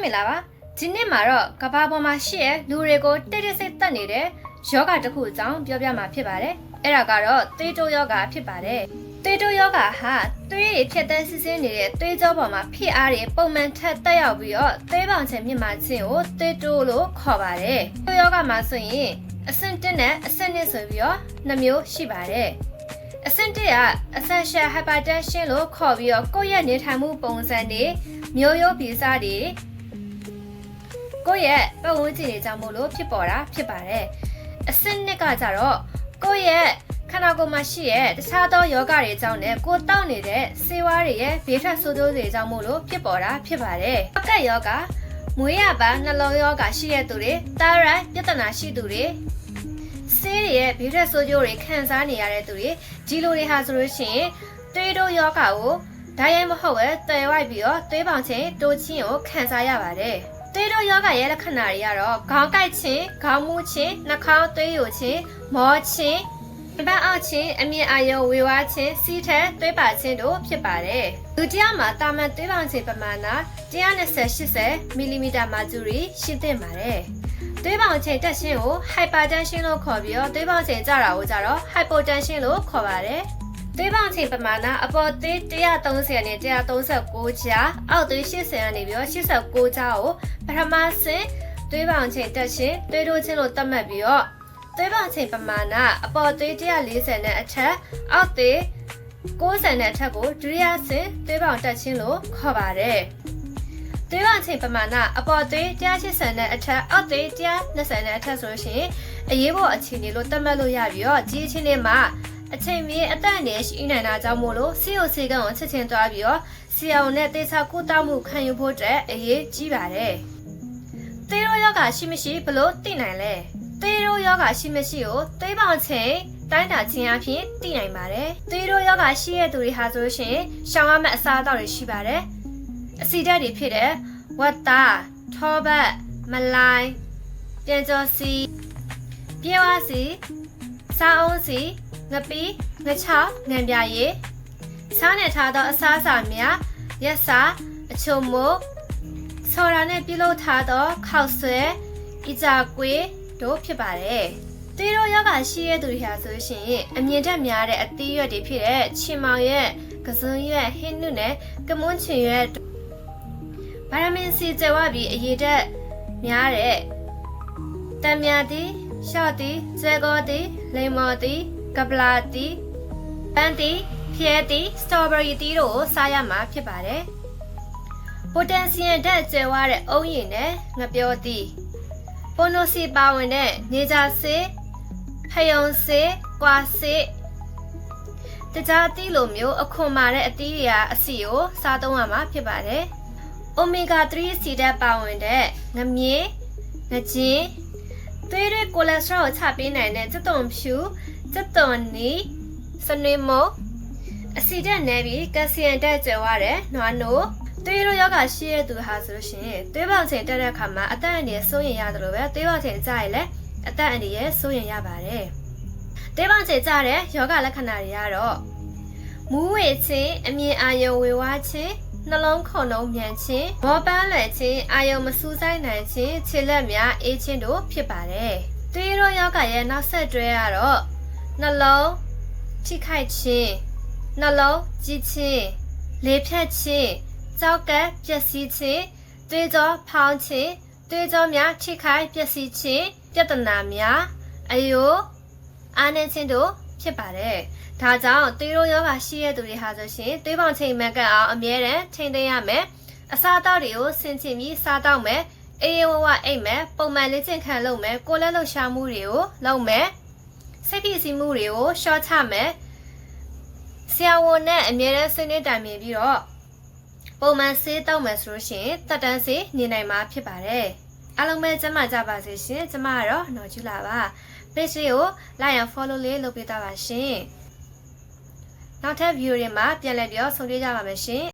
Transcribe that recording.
မင်္ဂလာပါဒီနေ့မှာတော့ကဘာပေါ်မှာရှိတဲ့လူတွေကိုတိတ်တိတ်ဆိတ်တက်နေတဲ့ယောဂတစ်ခုအကြောင်းပြောပြမှာဖြစ်ပါတယ်အဲ့ဒါကတော့သွေးတိုးယောဂဖြစ်ပါတယ်သွေးတိုးယောဂဟာသွေးရည်ဖြတ်တန်းစစ်ဆေးနေတဲ့သွေးကြောပေါ်မှာဖိအားတွေပုံမှန်ထက်တက်ရောက်ပြီးတော့သွေးပေါင်ချိန်မြင့်မာခြင်းကိုသွေးတိုးလို့ခေါ်ပါတယ်သွေးယောဂမှာဆိုရင်အဆင့်1နဲ့အဆင့်2ဆိုပြီးတော့2မျိုးရှိပါတယ်အဆင့်1က essential hypertension လို့ခေါ်ပြီးတော့ကိုယ့်ရဲ့နေထိုင်မှုပုံစံတွေမျိုးရိုးဗီဇတွေကိုယ့်ရဲ့ပတ်ဝန်းကျင်တွေကြောင့်မို့လို့ဖြစ်ပေါ်တာဖြစ်ပါတယ်အဆင့်2ကကြတော့ကိုယ့်ရဲ့ခန္ဓာကိုယ်မှာရှိတဲ့တခြားသောယောဂတွေကြောင့်နဲ့ကိုယ်တောက်နေတဲ့ဆေးဝါးတွေရဲ့ဘေးထွက်ဆိုးကျိုးတွေကြောင့်မို့လို့ဖြစ်ပေါ်တာဖြစ်ပါတယ်။အကက်ယောဂမွေးရပါနှလုံးယောဂရှိတဲ့သူတွေတာရိုက်ပြဿနာရှိသူတွေဆေးတွေရဲ့ဘေးထွက်ဆိုးကျိုးတွေခံစားနေရတဲ့သူတွေဒီလိုတွေဟာဆိုလို့ရှိရင်သွေးတိုးယောဂကိုဓာတ်ရိုက်မဟုတ်ပဲတည်ဝိုက်ပြီးတော့သွေးပေါင်ချိန်တိုးခြင်းကိုခံစားရပါတယ်။သွေးတိုးယောဂရဲ့လက္ခဏာတွေကတော့ခေါင်းကိုက်ခြင်း၊ခေါင်းမူးခြင်း၊နှာခေါင်းသွေးယိုခြင်း၊မောခြင်းပန်းအောက်ခြင်းအမြင့်အာရုံဝေဝါးခြင်းစီးထက်သွေးပါခြင်းတို့ဖြစ်ပါတယ်။လူတစ်ယောက်မှာတာမန်သွေးပေါင်ချိန်ပမာဏ120-80 မီလီမီတာမာကျူရီရှိသင့်ပါတယ်။သွေးပေါင်ချိန်တက်ခြင်းကို hypertension လို့ခေါ်ပြီးတော့သွေးပေါင်ချိန်ကျတာကိုကျတော့ hypotension လို့ခေါ်ပါတယ်။သွေးပေါင်ချိန်ပမာဏအပေါ်သွေး130နဲ့139ကြားအောက်သွေး80ကနေပြီးတော့89ကြားကိုပထမဆင့်သွေးပေါင်ချိန်တက်ခြင်းသွေးတိုးခြင်းလို့သတ်မှတ်ပြီးတော့သွေးပေါင်ချိန်ပမာဏအပေါ်သွေး140နဲ့အထက်အောက်သွေး90နဲ့အထက်ကိုဒုတိယဆင့်သွေးပေါင်တက်ခြင်းလို့ခေါ်ပါတယ်။သွေးပေါင်ချိန်ပမာဏအပေါ်သွေး180နဲ့အထက်အောက်သွေး120နဲ့အထက်ဆိုလို့ရှိရင်အရေးပေါ်အခြေအနေလို့သတ်မှတ်လို့ရပြီးတော့ဒီအခြေအနေမှာအချိန်မီအသက်အန္တရာယ်ရှိနိုင်တာကြောင့်မို့လို့ဆေးရုံဆေးကန်းကိုချက်ချင်းသွားပြီးတော့ဆရာဝန်နဲ့တေချာကုသမှုခံယူဖို့အတွက်အရေးကြီးပါတယ်။သွေးတိုးယောဂရှိမရှိဘလို့သိနိုင်လဲ။သွေးတိုးယောဂရှိမရှိကိုသွေးပေါင်ချိန်တိုင်းတာခြင်းအပြင်သိနိုင်ပါတယ်။သွေးတိုးယောဂရှိတဲ့သူတွေဟာဆိုလို့ရှိရင်ရှောင်ရမယ့်အစားအသောက်တွေရှိပါတယ်။အဆီဓာတ်တွေဖြစ်တဲ့ဝက်သား၊ထောပတ်၊မလိုင်း၊ပြန်ကျော်စီ၊ပြေဝါစီ၊စားအုံးစီငပီးငချောက်ငံပြရည်စားနေထားသောအစားအစာများရက်စာအချုံမိုးဆော်ရာနဲ့ပြုလုပ်ထားသောခောက်ဆွဲအီဂျာကွေးတို့ဖြစ်ပါတယ်။သွေးတိုးယောဂရှိတဲ့သူတွေဟာဆိုရှင်အမြင့်တက်များတဲ့အသီးရွက်တွေဖြစ်တဲ့ချင်မောင်ရွက်ကစွန်းရွက်ဟင်းနုနဲ့ကမွန်းချင်ရွက်ဗီတာမင်စီကျဝပြီးအရေးတက်များတဲ့တံမြာတီရှော့တီဇဲကောတီလိမ္မော်တီကပလာတီပန်းတီဖျဲတီစတော်ဘယ်ရီတီတို့ကိုစားရမှာဖြစ်ပါတယ်။ပိုတက်ဆီယမ်ဓာတ်ကျဲဝတဲ့အုံးရည်နဲ့ငပြောတီပိုနိုစီပါဝင်တဲ့နေကြဆေးဖယုံဆေးကွာဆေးတကြားတီလိုမျိုးအခွန်မာတဲ့အသီးတွေကအစီကိုစားသုံးရမှာဖြစ်ပါတယ်။ အိုမီဂါ3အဆီဓာတ်ပါဝင်တဲ့ငမြင်းငကျင်းသွေးရဲ့ကိုလက်စထရောချပေးနိုင်တဲ့ကြက်သွန်ဖြူကြက်သွန်နီစနွေမုံအဆီဓာတ်နဲ့ပြီးကယ်ဆီယမ်ဓာတ်ကျဲဝတဲ့နွားနို့သွေးရောဂါရှိတဲ့သူဟာဆိုရှင်သွေးပေါင်ချိန်တက်တဲ့အခါမှာအသက်အန္တရာယ်စိုးရိမ်ရတယ်လို့ပဲသွေးပေါင်ချိန်ကျရင်လည်းအသက်အန္တရာယ်စိုးရိမ်ရပါတယ်။သွေးပေါင်ချိန်ကျတဲ့ယောဂလက္ခဏာတွေကတော့မူးဝေခြင်းအမြင်အာရုံဝေဝါးခြင်းနှလုံးခုန်လုံးမြန်ခြင်းမောပန်းလွယ်ခြင်းအာယုံမစူးစိုက်နိုင်ခြင်းခြေလက်များအေးခြင်းတို့ဖြစ်ပါတယ်။သွေးရောယောဂရဲ့နောက်ဆက်တွဲကတော့နှလုံးထိခိုက်ခြင်းနှလုံးကြီးခြင်းလေဖြတ်ခြင်းကြောက်ကပ်ပျက်စီးခြင်းသွေးကြောဖောင်းခြင်းသွေးကြောများထိခိုက်ပျက်စီးခြင်းပြဿနာများအယိုးအားနည်းခြင်းတို့ဖြစ်ပါတယ်။ဒါကြောင့်သွေးတိုးယောဂရှိတဲ့သူတွေဟာဆိုရှင်သွေးပေါင်ချိန်မှန်ကန်အောင်အမြဲတမ်းထိန်းသိမ်းရမယ်။အစားအသောက်တွေကိုဆင်ခြင်ပြီးစားတော့မယ်။အေးဝဝအိတ်မယ်ပုံမှန်လေ့ကျင့်ခံလုပ်မယ်ကိုယ်လက်လှုပ်ရှားမှုတွေကိုလုပ်မယ်။စိတ်ဖိစီးမှုတွေကိုရှော့ချမယ်။ဆရာဝန်နဲ့အမြဲတမ်းဆွေးနွေးတိုင်ပင်ပြီးတော့ပုံမှန်ဆေးတောက်မယ်ဆိုလို့ရှိရင်တက်တန်းဆေးနေနိုင်မှာဖြစ်ပါတယ်။အားလုံးပဲကျမကြပါစေရှင်။ကျမကတော့နော်ကျူလာပါ။ page လေးကို like and follow လေးလုပ်ပေးတာပါရှင်။နောက်ထပ် video တွေမှာပြန်လည်ပြီးဆုံတွေ့ကြပါမယ်ရှင်။